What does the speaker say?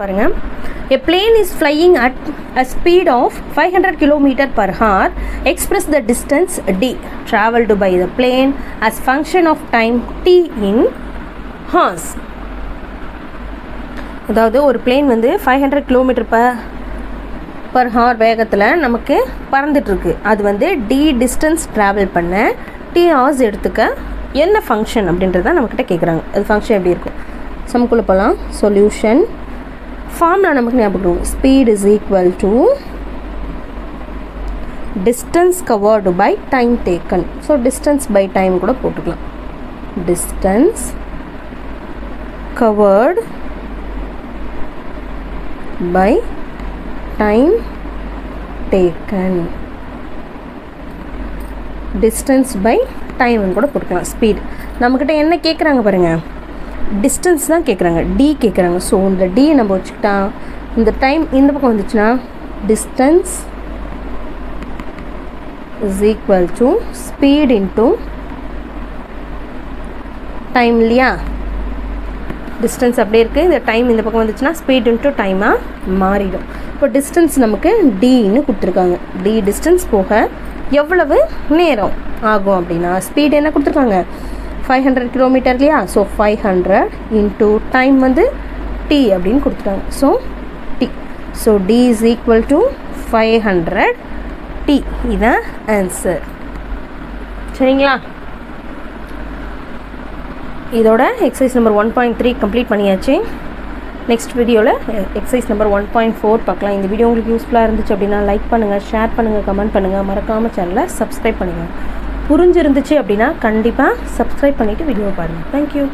பாருங்க. A plane is flying at a speed of 500 km per hour. Express the distance d traveled by the plane as function of time t in hours. அதாவது ஒரு plane வந்து 500 km per hour வேகத்தில் நமக்கு பறந்துட்டுருக்கு. அது வந்து d distance travel பண்ண t hours எடுத்துக்க என்ன ஃபங்க்ஷன் அப்படின்றத நம்மக்கிட்ட கேட்குறாங்க. அது ஃபங்க்ஷன் எப்படி இருக்கும்? சம்குள்ளே போகலாம். சொல்யூஷன் ஃபார்முலா நமக்கு ஞாபகம். Speed is equal to distance covered by time taken. So distance by time கூட போட்டுக்கலாம். Distance covered by time taken. Distance by டைம்னு கூட போட்டுக்கலாம். ஸ்பீட் நம்மக்கிட்ட என்ன கேட்குறாங்க பாருங்கள், டிஸ்டன்ஸ் தான் கேட்குறாங்க, டி கேட்குறாங்க. ஸோ இந்த டி நம்ம வச்சுக்கிட்டா இந்த டைம் இந்த பக்கம் வந்துச்சுன்னா distance is equal to speed into time இல்லையா? டிஸ்டன்ஸ் அப்படியே இருக்குது, இந்த டைம் இந்த பக்கம் வந்துச்சுன்னா ஸ்பீட் இன்ட்டு டைமாக மாறிடும். இப்போ டிஸ்டன்ஸ் நமக்கு டின்னு கொடுத்துருக்காங்க. டி டிஸ்டன்ஸ் போக எவ்வளவு நேரம் ஆகும் அப்படின்னா ஸ்பீட் என்ன கொடுத்துருக்காங்க 500 km இல்லையா? ஸோ 500 இன்ட்டு டைம் வந்து டி அப்படின்னு கொடுத்துட்டாங்க. So T. So T is equal to 500 T. இதுதான் ஆன்சர். சரிங்களா? இதோட எக்ஸசைஸ் நம்பர் 1.3 கம்ப்ளீட் பண்ணியாச்சு. நெக்ஸ்ட் வீடியோவில் எக்ஸசைஸ் நம்பர் 1.4 பார்க்கலாம். இந்த வீடியோ உங்களுக்கு யூஸ்ஃபுல்லாக இருந்துச்சு அப்படின்னா லைக் பண்ணுங்கள், ஷேர் பண்ணுங்கள், கமெண்ட் பண்ணுங்கள், மறக்காமல் சேனலை சப்ஸ்கிரைப் பண்ணுங்கள். புரிஞ்சிருந்துச்சு அப்படின்னா கண்டிப்பாக சப்ஸ்கிரைப் பண்ணிவிட்டு வீடியோ பாருங்கள். தேங்க்யூ.